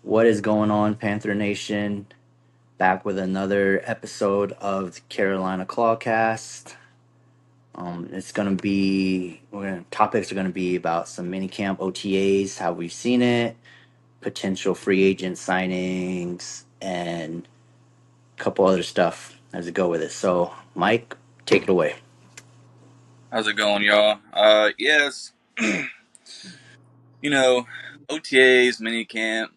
What is going on, Panther Nation? Back with another episode of the Carolina ClawCast. It's gonna be topics are gonna be about some minicamp OTAs, how we've seen it, potential free agent signings, and a couple other stuff as we go with it. So, Mike, take it away. How's it going, y'all? Yes, you know, OTAs, minicamp,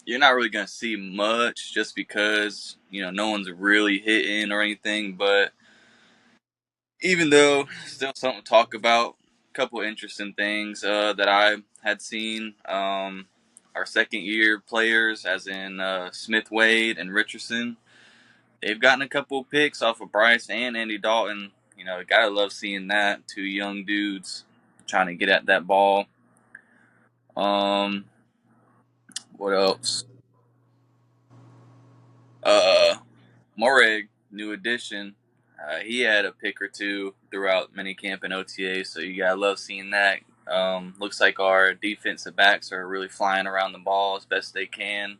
you're not really going to see much just because, no one's really hitting or anything. But even though, still something to talk about. A couple interesting things that I had seen. Our second year players, as in Smith Wade and Richardson, they've gotten a couple picks off of Bryce and Andy Dalton. Gotta love seeing that. Two young dudes trying to get at that ball. Um, what else? Uh, Moreg, new addition. He had a pick or two throughout minicamp and OTA, so you gotta love seeing that. Looks like our defensive backs are really flying around the ball as best they can.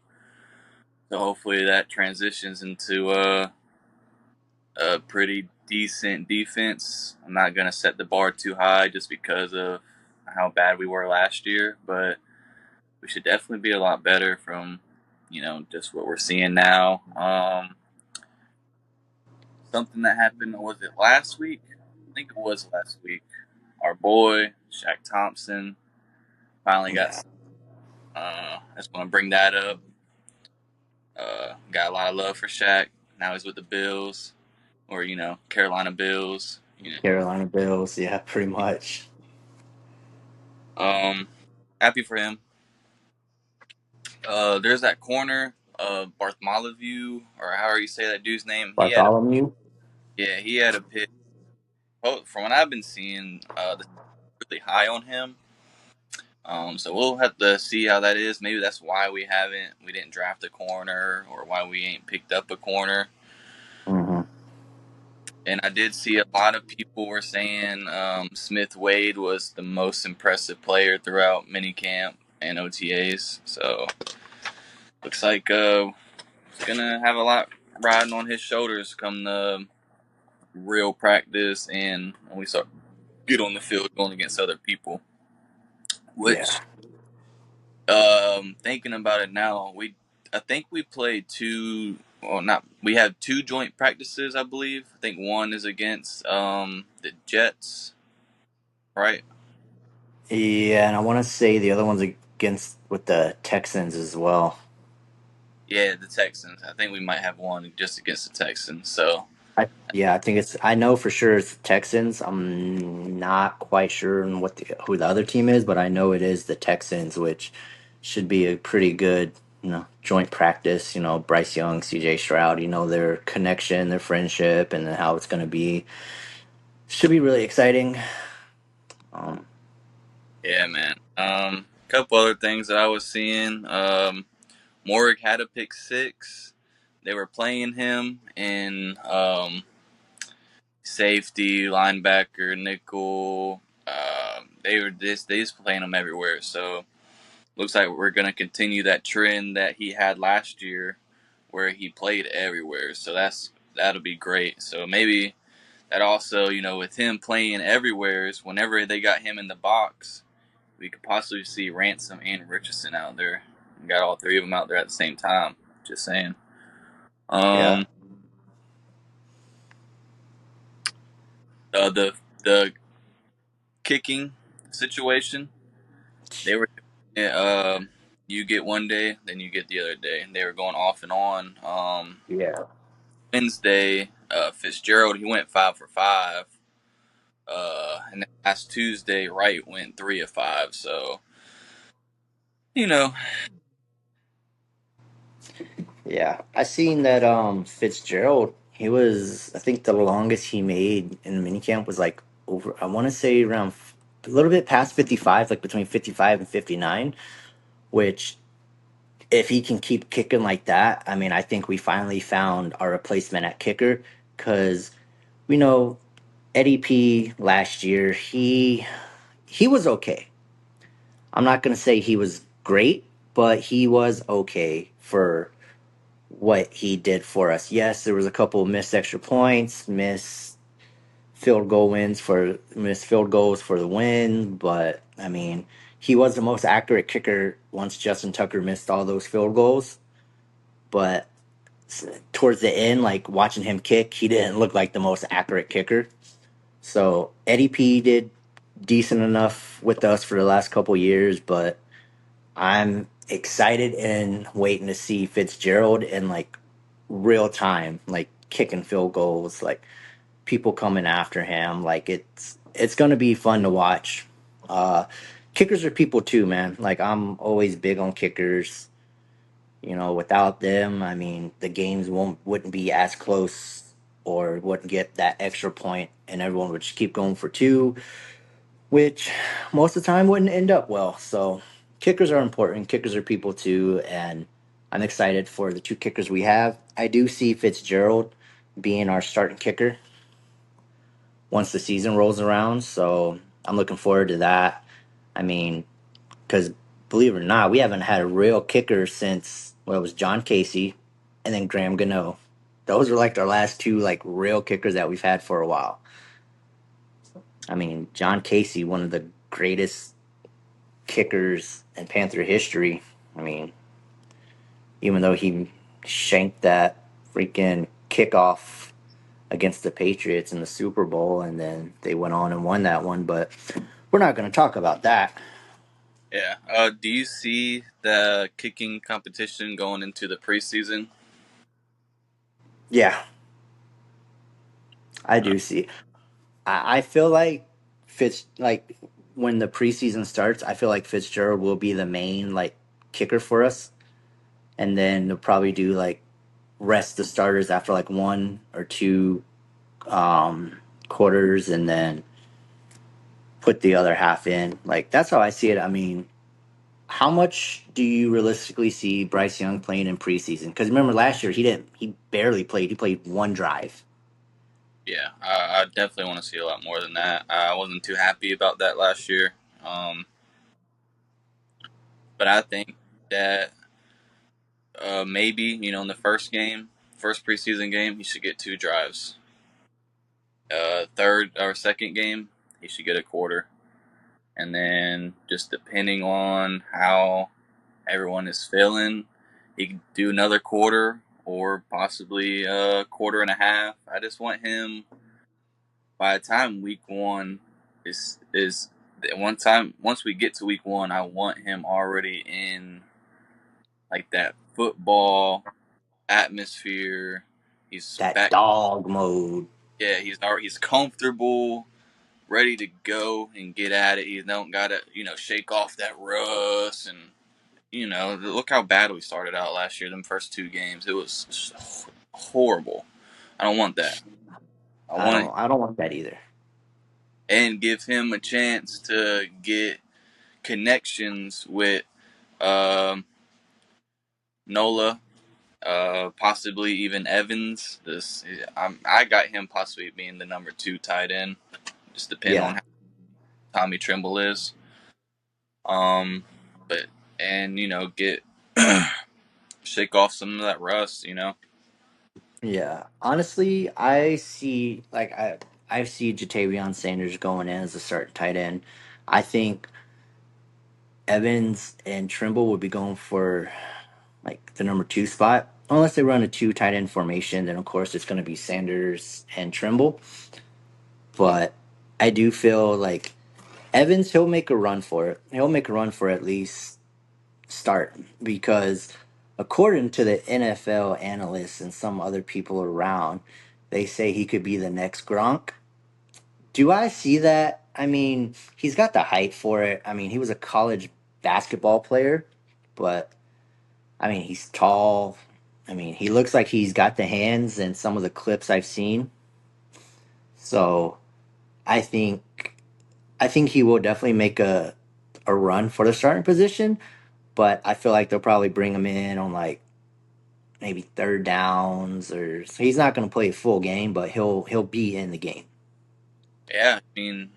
So hopefully that transitions into a pretty decent defense. I'm not gonna set the bar too high just because of how bad we were last year, but we should definitely be a lot better from just what we're seeing now. Something that happened, was it last week? I think it was last week. Our boy Shaq Thompson finally got. Yeah, I just want to bring that up. Got a lot of love for Shaq. Now he's with the Bills, or Carolina Bills. Carolina Bills. Yeah, pretty much. Um, Happy for him. There's that corner, Bartholomew, or however you say that dude's name. Bartholomew. He had a pick. Well, from what I've been seeing, the really high on him. So we'll have to see how that is. Maybe that's why we didn't draft a corner, or why we ain't picked up a corner. Mm-hmm. And I did see a lot of people were saying Smith Wade was the most impressive player throughout minicamp and OTAs. So looks like he's gonna have a lot riding on his shoulders come the real practice and when we start get on the field going against other people. Yeah. Which thinking about it now, I think we played two. Well, not we have two joint practices, I believe. I think one is against the Jets, right? Yeah, and I want to say the other one's against with the Texans as well. Yeah, the Texans. I think we might have one just against the Texans. So I think it's. I know for sure it's the Texans. I'm not quite sure on who the other team is, but I know it is the Texans, which should be a pretty good, joint practice. Bryce Young, C.J. Stroud. Their connection, their friendship, and how it's going to be. Should be really exciting. Um, yeah, man. Couple other things that I was seeing. Morrig had a pick six. They were playing him in safety, linebacker, nickel. They just playing him everywhere. So looks like we're gonna continue that trend that he had last year, where he played everywhere. So that'll be great. So maybe that also, with him playing everywhere, is whenever they got him in the box, we could possibly see Ransom and Richardson out there. We got all three of them out there at the same time. Just saying. yeah, Um, the kicking situation, they were you get one day, then you get the other day, and they were going off and on. yeah, Wednesday, Fitzgerald, he went 5 for 5. And then last Tuesday, Wright went 3 of 5. So you know, yeah. I seen that Fitzgerald. He was. I think the longest he made in the minicamp was like over. I want to say around a little bit past 55, like between 55 and 59. Which, if he can keep kicking like that, I mean, I think we finally found our replacement at kicker. Because we know Eddie P last year. He was okay. I'm not gonna say he was great, but he was okay for what he did for us. Yes, there was a couple of missed extra points, missed field goals for the win, but I mean, he was the most accurate kicker once Justin Tucker missed all those field goals. But towards the end, like watching him kick, he didn't look like the most accurate kicker. So Eddie P did decent enough with us for the last couple years, but I'm excited and waiting to see Fitzgerald in like real time, like kicking field goals, like people coming after him. Like it's gonna be fun to watch. Uh, Kickers are people too, man. Like I'm always big on kickers. You know, without them, I mean, the games wouldn't be as close or wouldn't get that extra point, and everyone would just keep going for two, which most of the time wouldn't end up well. So, kickers are important. Kickers are people too, and I'm excited for the two kickers we have. I do see Fitzgerald being our starting kicker once the season rolls around. So, I'm looking forward to that. I mean, because believe it or not, we haven't had a real kicker since well, it was John Casey and then Graham Gano. Those are like our last two like real kickers that we've had for a while. I mean, John Casey, one of the greatest kickers in Panther history. I mean, even though he shanked that freaking kickoff against the Patriots in the Super Bowl, and then they went on and won that one, but we're not going to talk about that. Yeah. Do you see the kicking competition going into the preseason? Yeah, I Uh, do see. I feel like like when the preseason starts, I feel like Fitzgerald will be the main like kicker for us, and then they'll probably do like rest the starters after like one or two quarters, and then put the other half in. Like that's how I see it. I mean, how much do you realistically see Bryce Young playing in preseason? Because remember last year he didn't. He barely played. He played one drive. yeah, I definitely want to see a lot more than that. I wasn't too happy about that last year, um, but I think that maybe in the first preseason game, he should get two drives. Third or second game, he should get a quarter, and then just depending on how everyone is feeling, he can do another quarter or possibly a quarter and a half. I just want him by the time week one is one time once we get to week one, I want him already in like that football atmosphere. He's That back. dog mode. Yeah, he's comfortable, ready to go and get at it. He don't got to shake off that rust and look how bad we started out last year. Them first two games, it was just horrible. I don't want that. I I want don't. I don't want that either. and give him a chance to get connections with um, Nola, possibly even Evans. I got him possibly being the number two tight end, just depending on Yeah. how Tommy Trimble is. Um, but and get shake off some of that rust. Yeah, honestly, I see Jatavion Sanders going in as a starting tight end. I think Evans and Trimble would be going for like the number two spot, unless they run a two tight end formation. Then of course it's going to be Sanders and Trimble. But I do feel like Evans, he'll make a run for it. He'll make a run for at least start because according to the NFL analysts and some other people around, they say he could be the next Gronk. Do I see that? I mean, he's got the height for it. I mean, he was a college basketball player, but I mean, he's tall. I mean, he looks like he's got the hands in some of the clips I've seen. So, I think I think he will definitely make a run for the starting position, but I feel like they'll probably bring him in on like maybe third downs or so he's not going to play a full game, but he'll be in the game. Yeah, I mean,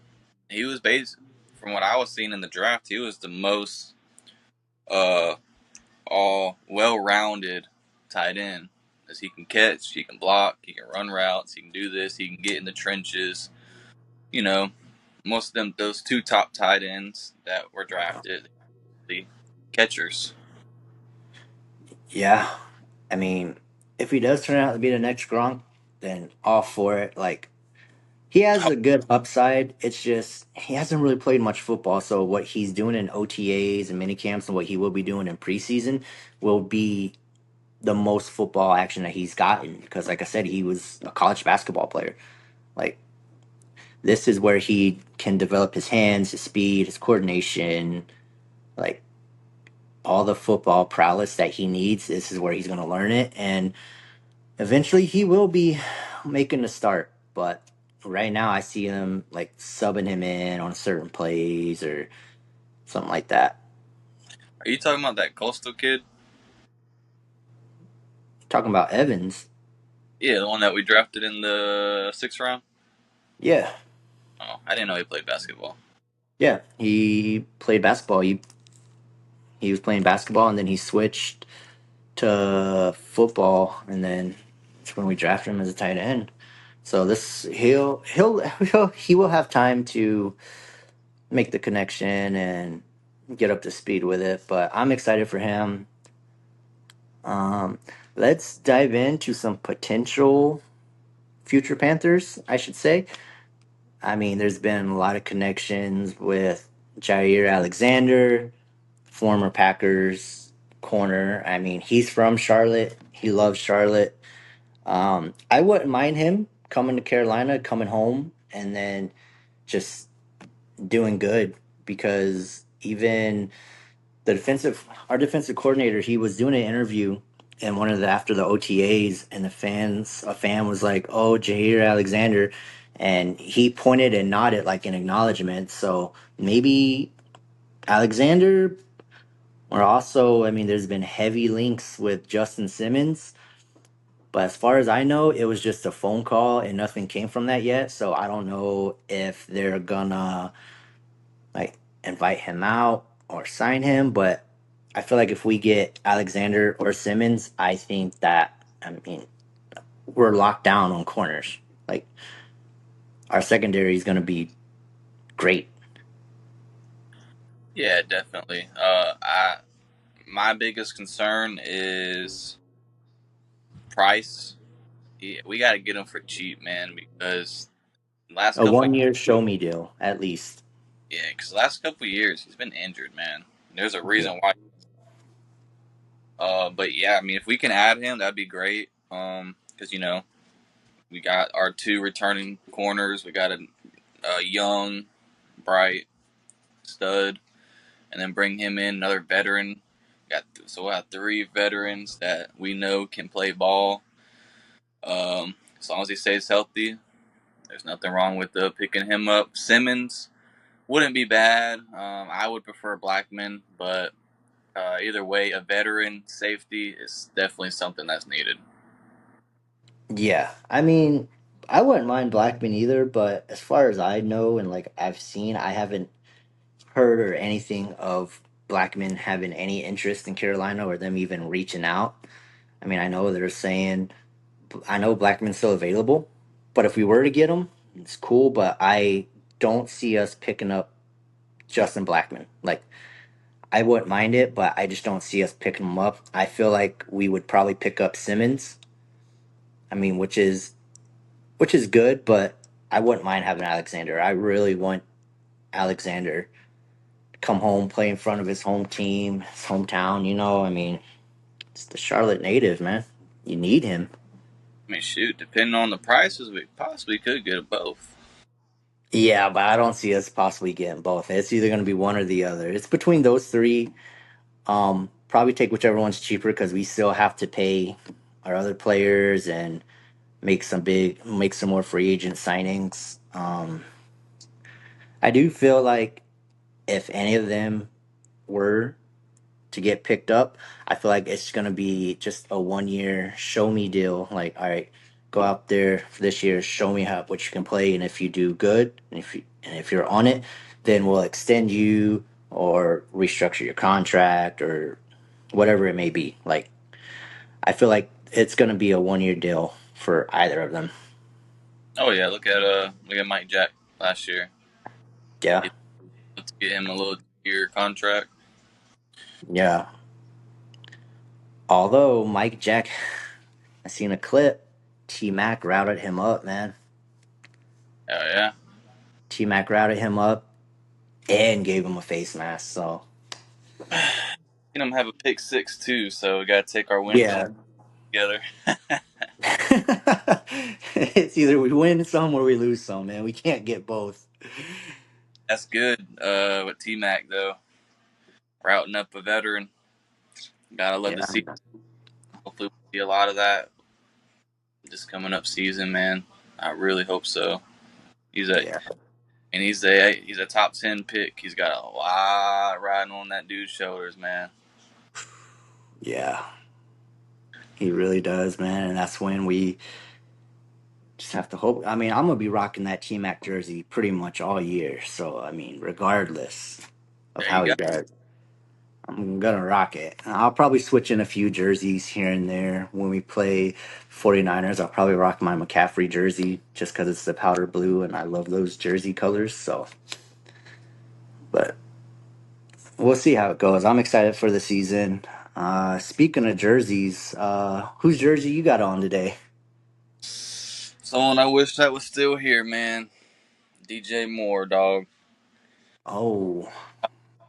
he was based from what I was seeing in the draft. He was the most uh all well-rounded tight end. As he can catch, he can block, he can run routes, he can do this, he can get in the trenches. You know, most of them, those two top tight ends that were drafted, the catchers. Yeah, I mean, if he does turn out to be the next Gronk, then all for it. Like he has a good upside. It's just he hasn't really played much football. So what he's doing in OTAs and mini camps and what he will be doing in preseason will be the most football action that he's gotten. Because like I said, he was a college basketball player. Like this is where he can develop his hands, his speed, his coordination, like all the football prowess that he needs. This is where he's going to learn it, and eventually he will be making the start. But right now, I see him like subbing him in on certain plays or something like that. Are you talking about that Coastal kid? Talking about Evans, Yeah, the one that we drafted in the sixth round. yeah, Oh, I didn't know he played basketball. yeah, he played basketball. He was playing basketball, and then he switched to football, and then it's when we drafted him as a tight end. So this he will have time to make the connection and get up to speed with it. But I'm excited for him. Um, let's dive into some potential future Panthers, I should say. I mean, there's been a lot of connections with Jair Alexander, former Packers corner. I mean, he's from Charlotte. He loves Charlotte. I wouldn't mind him coming to Carolina, coming home, and then just doing good because even our defensive coordinator, he was doing an interview in one of the after the OTAs, and a fan was like, "Oh, Jair Alexander," and he pointed and nodded like an acknowledgement. So maybe Alexander, or also, I mean, there's been heavy links with Justin Simmons, but as far as I know, it was just a phone call and nothing came from that yet. So I don't know if they're gonna like invite him out or sign him. But I feel like if we get Alexander or Simmons, I think that I mean we're locked down on corners. Like our secondary is going to be great. Yeah, definitely. I my biggest concern is price. Yeah, we got to get him for cheap, man, because last A couple 1 year show me deal at least. yeah, because last couple years he's been injured, man. There's a Yeah. reason why. But yeah, I mean, if we can add him, that'd be great. Because we got our two returning corners. We got a young, bright stud, and then bring him in another veteran. We'll have three veterans that we know can play ball. As long as he stays healthy, there's nothing wrong with picking him up. Simmons wouldn't be bad. I would prefer Blackman, but either way, a veteran safety is definitely something that's needed. Yeah. I mean, I wouldn't mind Blackman either, but as far as I know and like I've seen, I haven't heard or anything of Blackman having any interest in Carolina or them even reaching out. I mean, I know they're saying I know Blackman's still available, but if we were to get him, it's cool. But I don't see us picking up Justin Blackman. Like I wouldn't mind it, but I just don't see us picking him up. I feel like we would probably pick up Simmons. I mean, which is good, but I wouldn't mind having Alexander. I really want Alexander to come home, play in front of his home team, his hometown. I mean, it's the Charlotte native, man. You need him. I mean, shoot, depending on the prices, we possibly could get both. Yeah, but I don't see us possibly getting both. It's either going to be one or the other. It's between those three. Probably take whichever one's cheaper because we still have to pay our other players and make some more free agent signings. I do feel like if any of them were to get picked up, I feel like it's going to be just a 1 year show me deal. Like, all right, go out there for this year, show me what you can play, and if you do good, and if you're on it, then we'll extend you or restructure your contract or whatever it may be. Like I feel like it's gonna be a 1 year deal for either of them. Oh yeah, look at Mike Jack last year. Yeah, Let's get him a little year contract. yeah. Although Mike Jack, I seen a clip. T Mac routed him up, man. Oh yeah, T Mac routed him up and gave him a face mask. So seen him have a pick six too. So we got to take our wins and yeah, together. it's either we win some or we lose some, man. We can't get both. That's good. With T Mac though, routing up a veteran. Gotta love to Yeah, see. Hopefully, we see a lot of that this coming up season, man. I really hope so. He's a yeah, he's a top 10 pick. He's got a lot riding on that dude's shoulders, man. yeah. He really does, man. And that's when we just have to hope. I mean, I'm gonna be rocking that T Mac jersey pretty much all year. So I mean, regardless of There you how go. he does, I'm gonna rock it. I'll probably switch in a few jerseys here and there when we play 49ers. I'll probably rock my McCaffrey jersey just because it's the powder blue and I love those jersey colors. So, but we'll see how it goes. I'm excited for the season. Speaking of jerseys, whose jersey you got on today? Someone I wish that was still here, man. DJ Moore, dog. Oh,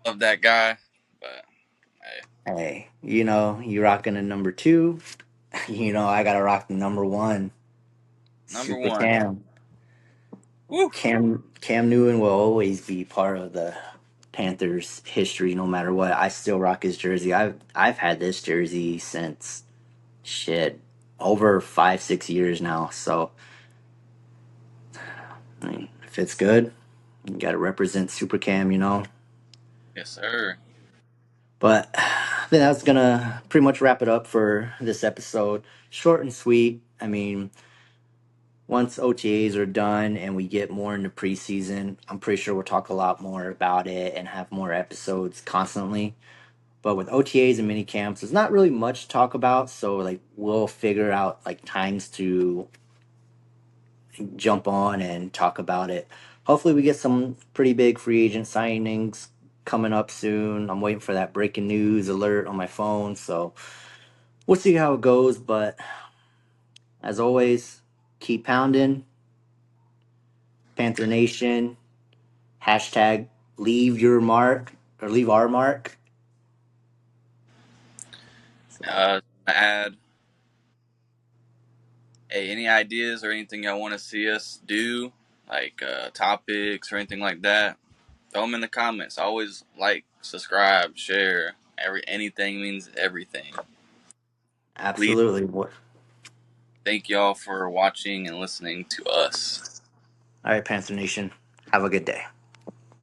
Love that guy. But hey, hey, you rocking a number two. I gotta rock the number one. number Super one. Cam. Woo. Cam Newton will always be part of the Panthers history no matter what. I still rock his jersey. I've had this jersey since shit over 5-6 years now. So I mean, if it's good, you got to represent Super Cam. Yes, sir. But I think that's gonna pretty much wrap it up for this episode. Short and sweet. I mean, once OTAs are done and we get more into preseason, I'm pretty sure we'll talk a lot more about it and have more episodes constantly. But with OTAs and mini camps, there's not really much to talk about. So like we'll figure out like times to jump on and talk about it. Hopefully we get some pretty big free agent signings coming up soon. I'm waiting for that breaking news alert on my phone. So we'll see how it goes. But as always, keep pounding. Panther Nation. Hashtag leave your mark or leave our mark. So Add, hey, any ideas or anything y'all want to see us do, like topics or anything like that? Throw them in the comments. Always like, subscribe, share. Anything means everything. Please, absolutely. What? thank y'all for watching and listening to us. All right, Panther Nation. Have a good day.